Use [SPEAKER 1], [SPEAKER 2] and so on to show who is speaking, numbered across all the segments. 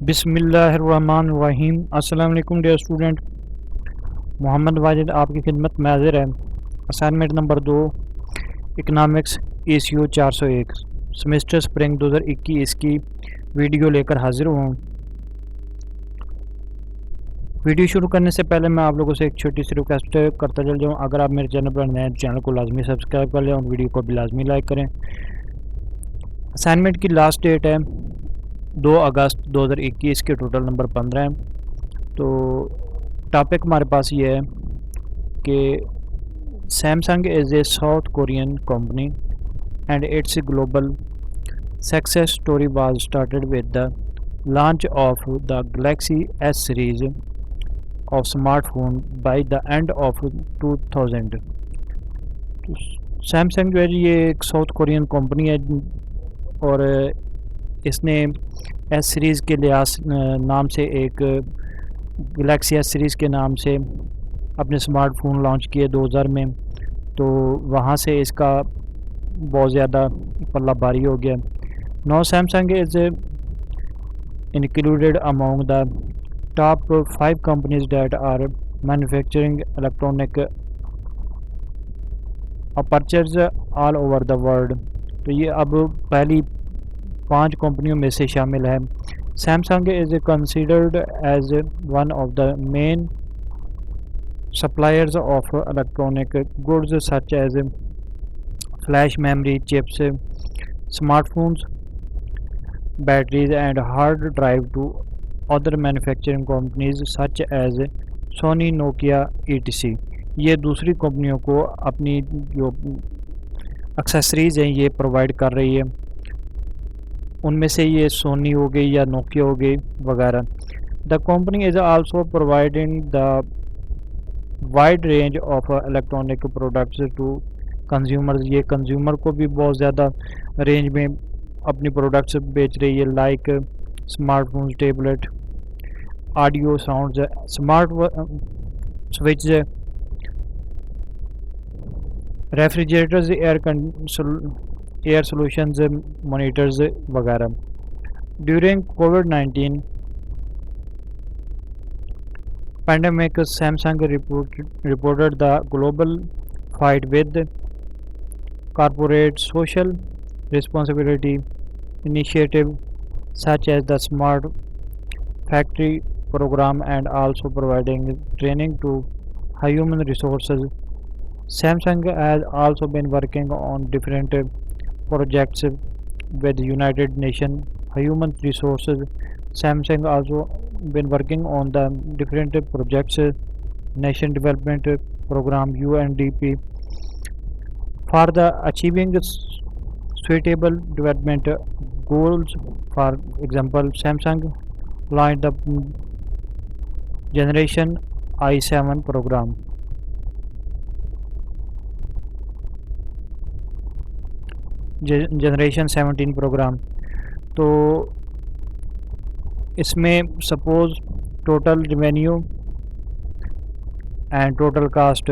[SPEAKER 1] बिस्मिल्लाहिर्रहमानिर्रहीम। अस्सलाम वालेकुम डियर स्टूडेंट। मोहम्मद वाजिद आपकी खिदमत में हाजिर है। Assignment number 2 economics ECU 401 semester spring 2021 की वीडियो लेकर हाजिर हूँ। वीडियो शुरू करने से पहले मैं आप लोगों से एक छोटी सी रिक्वेस्ट करता चल जाऊँ। अगर आप मेरे चैनल पर नए हैं, चैनल को लाजमी सब्सक्राइब कर लें और वीडियो को भी लाजमी लाइक करें। असाइनमेंट की लास्ट डेट है 2 अगस्त 2021 के टोटल नंबर 15 है। तो टॉपिक हमारे पास ये है कि Samsung is a south Korean company and it's global success story was started with the launch of the Galaxy S series of smartphone by the end of 2000। Samsung जो है जी ये एक साउथ कोरियन कंपनी है और इसने S series के लिहाज नाम से एक गैलेक्सी S सीरीज़ के नाम से अपने स्मार्टफोन लॉन्च किए 2000 में। तो वहाँ से इसका बहुत ज़्यादा पल्ला भारी हो गया। No Samsung is included among the top 5 companies that are manufacturing electronic apertures all over the world। तो ये अब पहली 5 कंपनियों में से शामिल है। Samsung is considered as one of the main suppliers of electronic goods such as flash memory chips, smartphones, batteries and hard drive to other manufacturing companies such as Sony, Nokia ETC। ये दूसरी कंपनियों को अपनी जो accessories हैं ये provide कर रही है। उनमें से ये सोनी हो गई या नोकिया हो गई वगैरह। The company is also providing the wide range of electronic products to consumers. ये कंज्यूमर को भी बहुत ज़्यादा रेंज में अपनी प्रोडक्ट्स बेच रही है, like smartphones, tablet, audio sounds, smart switch, refrigerators, air solutions, monitors वगैरह। During covid pandemic, Samsung reported the global fight with corporate social responsibility initiative such as the Smart Factory program and also providing training to human resources. Samsung has also been working on different projects with United Nations Human Resources. Samsung also been working on the different projects, Nation Development Program UNDP, for the achieving suitable development goals. For example, Samsung launched the Generation I7 program। Generation 17 program. तो इसमें suppose total revenue and total cost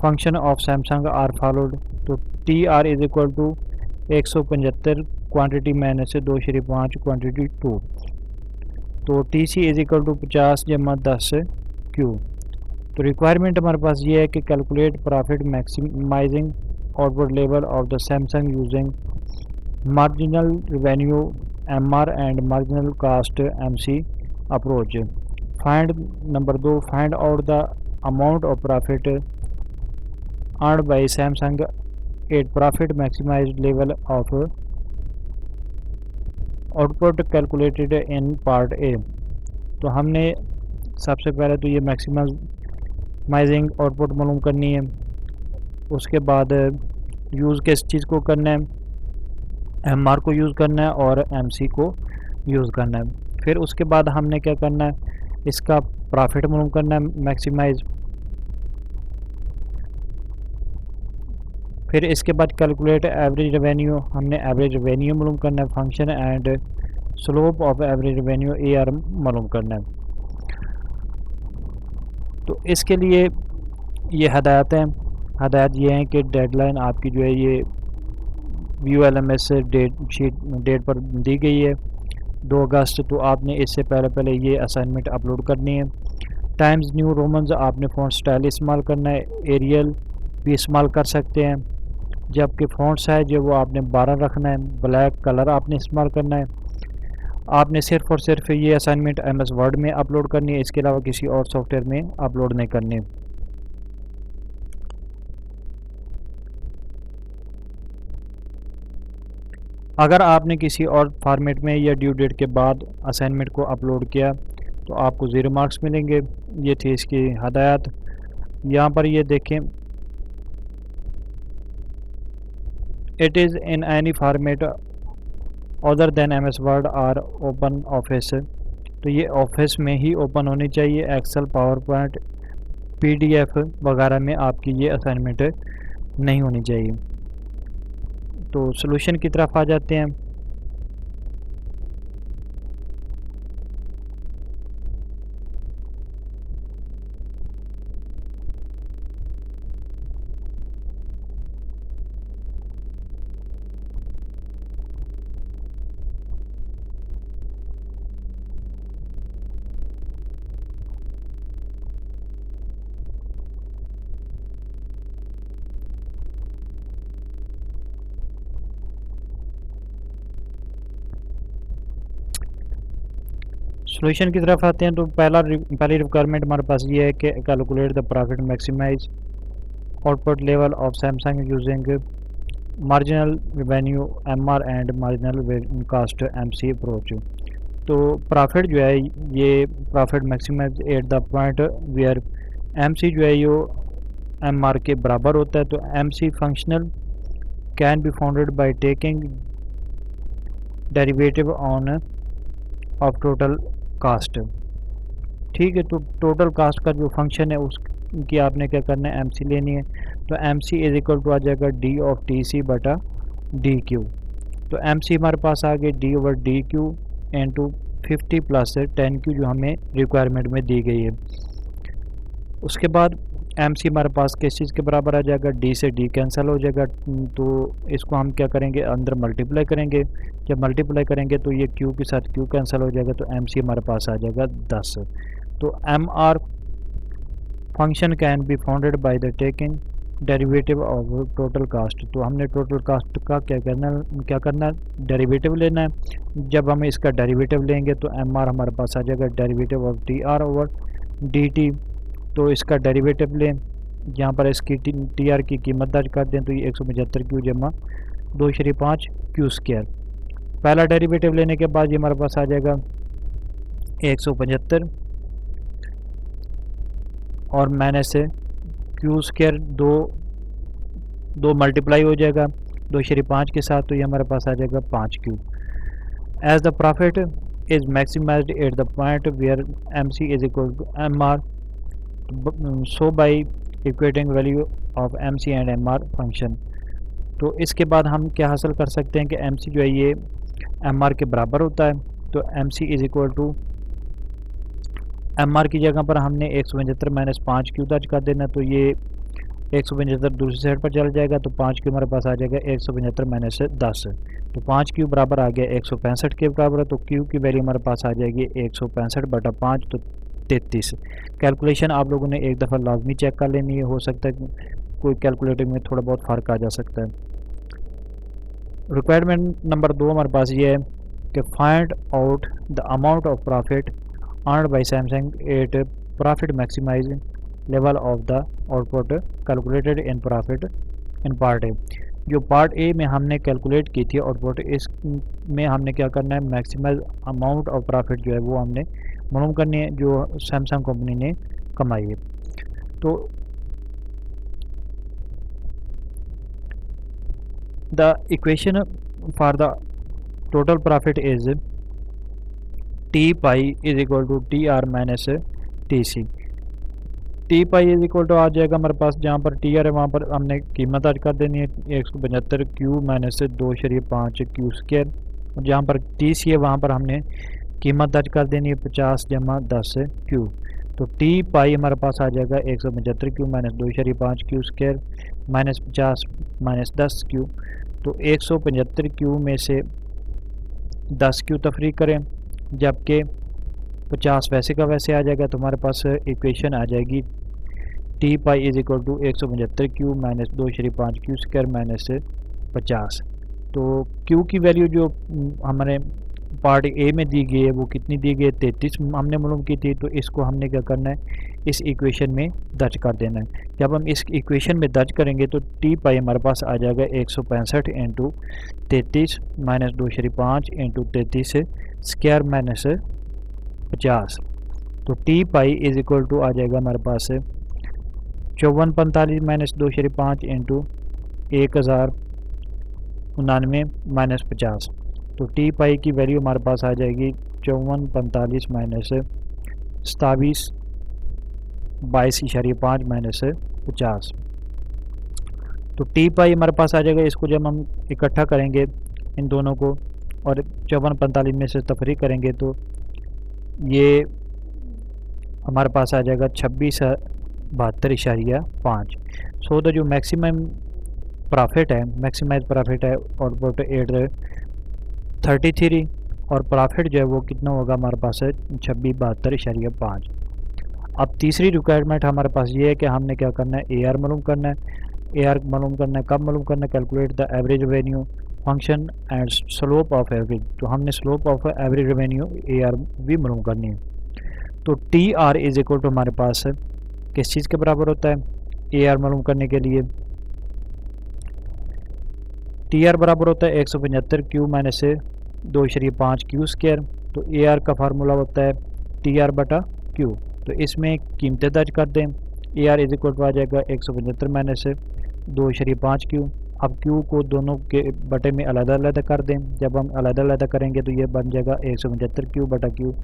[SPEAKER 1] function of Samsung are followed. तो TR is equal to 175 quantity मैंने से 2/5 quantity 2। तो TC is equal to 50 जमा 10 Q। तो requirement हमारे पास ये है कि calculate profit maximising output level of the Samsung using marginal revenue MR and marginal cost MC approach. Find number 2 find out the amount of profit earned by Samsung at profit maximised level of output calculated in part A। तो हमने सबसे पहले तो ये maximising output मालूम करनी है, उसके बाद यूज़ किस चीज़ को करना है, MR को यूज़ करना है और MC को यूज़ करना है। फिर उसके बाद हमने क्या करना है, इसका प्रॉफिट मालूम करना है मैक्सिमाइज। फिर इसके बाद कैलकुलेट एवरेज रेवेन्यू, हमने एवरेज रेवेन्यू मालूम करना है। Function and slope of average revenue AR मालूम करना है। तो इसके लिए ये हदायत हैं। हदायत ये हैं कि डेडलाइन आपकी जो है ये VULMS डेट पर दी गई है। 2 अगस्त, तो आपने इससे पहले पहले ये असाइनमेंट अपलोड करनी है। टाइम्स न्यू रोमन्स आपने फ़ॉन्ट स्टाइल इस्तेमाल करना है, एरियल भी इस्तेमाल कर सकते हैं। जबकि फ़ॉन्ट साइज जो वो आपने 12 रखना है। ब्लैक कलर आपने इस्तेमाल करना है। आपने सिर्फ़ और सिर्फ ये असाइनमेंट एमएस वर्ड में अपलोड करनी है, इसके अलावा किसी और सॉफ्टवेयर में अपलोड नहीं करनी। अगर आपने किसी और फॉर्मेट में या ड्यू डेट के बाद असाइनमेंट को अपलोड किया तो आपको 0 मार्क्स मिलेंगे। ये थी इसकी हदायत। यहाँ पर ये देखें, it is in any format other than M S word और ओपन ऑफिस, तो ये ऑफिस में ही ओपन होनी चाहिए। एक्सेल, पावर पॉइंट, पीडीएफ वगैरह में आपकी ये असाइनमेंट नहीं होनी चाहिए। तो सॉल्यूशन की तरफ आ जाते हैं। सॉल्यूशन की तरफ आते हैं। तो पहली रिक्वायरमेंट हमारे पास ये है कि calculate the profit maximise output level of Samsung using marginal revenue MR and marginal cost MC approach. तो प्रॉफिट जो है ये profit maximise at the point where MC जो है ये एमआर के बराबर होता है। तो MC functional can be founded by taking derivative on of total cost. ठीक है, तो टोटल कास्ट का जो फंक्शन है उसकी आपने क्या करना है, एमसी लेनी है। तो एमसी इज इक्वल टू आ जाएगा डी ऑफ टी सी बटा डी क्यू। तो एमसी हमारे पास आ गई D over D Q into 50 plus 10 Q जो हमें रिक्वायरमेंट में दी गई है। उसके बाद एमसी हमारे पास किस चीज़ के बराबर आ जाएगा, डी से डी कैंसिल हो जाएगा। तो इसको हम क्या करेंगे, अंदर मल्टीप्लाई करेंगे। जब मल्टीप्लाई करेंगे तो ये क्यू के साथ क्यू कैंसिल हो जाएगा, तो एमसी हमारे पास आ जाएगा 10। तो M R function can be founded by the taking derivative of total cost. तो हमने टोटल कास्ट का क्या करना है, डेरिवेटिव लेना है। जब हम इसका डेरिवेटिव लेंगे तो एम आर हमारे पास आ जाएगा derivative of T R over D T. तो इसका डेरिवेटिव लें, यहाँ पर इसकी टी आर की कीमत दर्ज कर दें, तो ये 175 क्यू जमा 2/5 क्यू स्क्वायर। पहला डेरिवेटिव लेने के बाद ये हमारे पास आ जाएगा 175 और माइनस से क्यू स्क्वायर दो मल्टीप्लाई हो जाएगा 2/5 के साथ, तो ये हमारे पास आ जाएगा 5 Q. As the profit is maximised at the point where M C is equal to M R, so by equating value of M C and M R function. तो इसके बाद हम क्या हासिल कर सकते हैं कि एम सी जो है ये एम आर के बराबर होता है। तो M C is equal to M R की जगह पर हमने 175 माइनस 5 क्यू दर्ज कर देना। तो ये 175 दूसरी साइड पर चल जाएगा, तो 5 क्यू हमारे पास आ जाएगा 175 माइनस 10। तो 5 क्यू बराबर आ गया 165 के बराबर है। तो क्यू की वैल्यू हमारे पास आ जाएगी 165 बटा 5, तो 33। कैलकुलेशन आप लोगों ने एक दफ़ा लाजमी चेक कर लेनी है, हो सकता है कोई कैलकुलेटर में थोड़ा बहुत फ़र्क आ जा सकता है। रिक्वायरमेंट नंबर 2 हमारे पास ये है कि find out the amount of profit earned by Samsung at profit maximise level of the output calculated in profit in part A. जो पार्ट ए में हमने कैलकुलेट की थी आउटपुट, इसमें हमने क्या करना है, मैक्सिमाइज अमाउंट ऑफ प्रॉफिट जो है वो हमने मालूम करनी है जो सैमसंग कंपनी ने कमाई है। तो the equation for the total profit is T pi is equal to T R minus T C. T pi is equal to आ जाएगा हमारे पास, जहाँ पर टी आर है वहाँ पर हमने कीमत दर्ज कर देनी है 175 क्यू माइनस 2/5 क्यू स्क्वायर। जहाँ पर टी सी है वहाँ पर हमने कीमत दर्ज कर देनी है 50 जमा 10 क्यू। तो टी पाई हमारे पास आ जाएगा 175 Q minus 2/5 Q square minus 50 minus 10 Q. तो 175 क्यू में से 10 क्यू तफरीक करें, जबकि 50 वैसे का वैसे आ जाएगा, तो हमारे पास इक्वेशन आ जाएगी T pi is equal to 175 Q minus 2/5 Q square minus 50। तो क्यू की वैल्यू जो हमारे पार्ट ए में दी गई है वो कितनी दी गई है, 33 हमने मालूम की थी। तो इसको हमने क्या करना है, इस इक्वेशन में दर्ज कर देना है। जब हम इस इक्वेशन में दर्ज करेंगे तो टी पाई हमारे पास आ जाएगा 165 into 33 minus 2/5 into 33 square minus 50। तो T pi is equal to आ जाएगा हमारे पास 5445 माइनस 2/5 इंटू 1099 माइनस 50। तो टी पाई की वैल्यू हमारे पास आ जाएगी 5445 माइनस 2722.5 माइनस 50। तो टी पाई हमारे पास आ जाएगा। इसको जब हम इकट्ठा करेंगे इन दोनों को और 5445 में से तफरीक करेंगे तो ये हमारे पास आ जाएगा 2672.5। सो द जो मैक्सिमम प्रॉफिट है, मैक्सिमाइज प्रॉफिट है आउटपुट 833 और प्रॉफिट जो है वो कितना होगा हमारे पास है 2672.5। अब तीसरी रिक्वायरमेंट हमारे पास ये है कि हमने क्या करना है, ए आर मालूम करना है। ए आर मालूम करना है, कब मालूम करना है, calculate the average revenue function and slope of average. तो हमने slope of average revenue A R भी मालूम करनी है। तो T R is equal to हमारे पास किस चीज़ के बराबर होता है, ए आर मालूम करने के लिए टी आर बराबर होता है 175 क्यू माइनस 2/5 क्यू स्क्वायर। तो ए आर का फार्मूला होता है टी आर बटा क्यू। तो इसमें कीमतें दर्ज कर दें। A R is equal to आ जाएगा 175 माइनस 2/5 क्यू। अब क्यू को दोनों के बटे में अलग-अलग कर दें। जब हम अलग-अलग करेंगे तो ये बन जाएगा 175 क्यू बटा क्यू।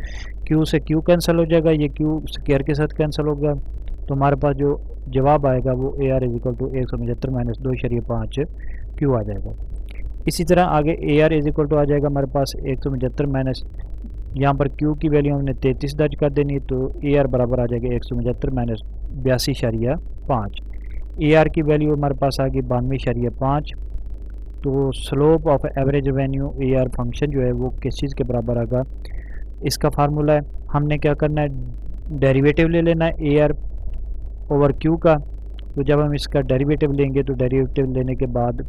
[SPEAKER 1] क्यू से क्यू कैंसिल हो जाएगा, ये क्यू स्क्वायर के साथ कैंसिल हो गया। तो हमारे पास जो जवाब आएगा वो A R is equal to 175 minus 2/5 Q आ जाएगा। इसी तरह आगे A R is equal to आ जाएगा हमारे पास 175 माइनस, यहाँ पर क्यू की वैल्यू हमने 33 दर्ज कर देनी। तो ए आर बराबर आ जाएगा 175 माइनस 82.5। ए आर की वैल्यू हमारे पास आ गई 92.5। तो slope of average revenue A are function जो है वो किस चीज़ के बराबर आएगा, इसका फार्मूला है। हमने क्या करना है, डेरिवेटिव ले लेना है ए आर ओवर क्यू का। तो जब हम इसका डेरिवेटिव लेंगे तो डेरिवेटिव लेने के बाद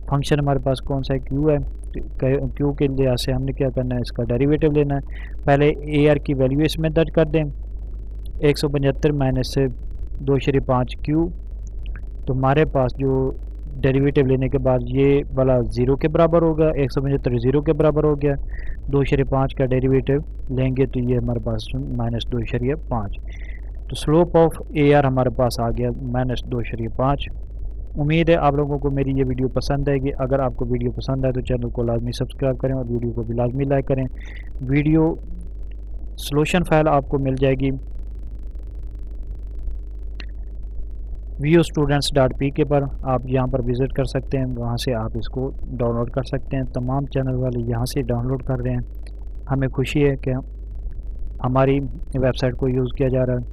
[SPEAKER 1] फंक्शन हमारे पास कौन सा है, क्यू है। क्यू के लिहाज से हमने क्या करना है, इसका डेरिवेटिव लेना है। पहले ए आर की वैल्यू इसमें दर्ज कर दें 175 माइनस 2/5 क्यू। तो हमारे पास जो डेरिवेटिव लेने के बाद ये वाला ज़ीरो के बराबर होगा, 175 ज़ीरो के बराबर हो गया। 2/5 का डेरिवेटिव लेंगे तो ये हमारे पास माइनस 2/5। तो स्लोप ऑफ ए आर हमारे पास आ गया माइनस 2/5। उम्मीद है आप लोगों को मेरी ये वीडियो पसंद आएगी। अगर आपको वीडियो पसंद आए तो चैनल को लाजमी सब्सक्राइब करें और वीडियो को भी लाजमी लाइक करें। वीडियो सॉल्यूशन फाइल आपको मिल जाएगी viostudents.pk पर। आप यहाँ पर विज़िट कर सकते हैं, वहाँ से आप इसको डाउनलोड कर सकते हैं। तमाम चैनल वाले यहाँ से डाउनलोड कर रहे हैं। हमें खुशी है कि हमारी वेबसाइट को यूज़ किया जा रहा है।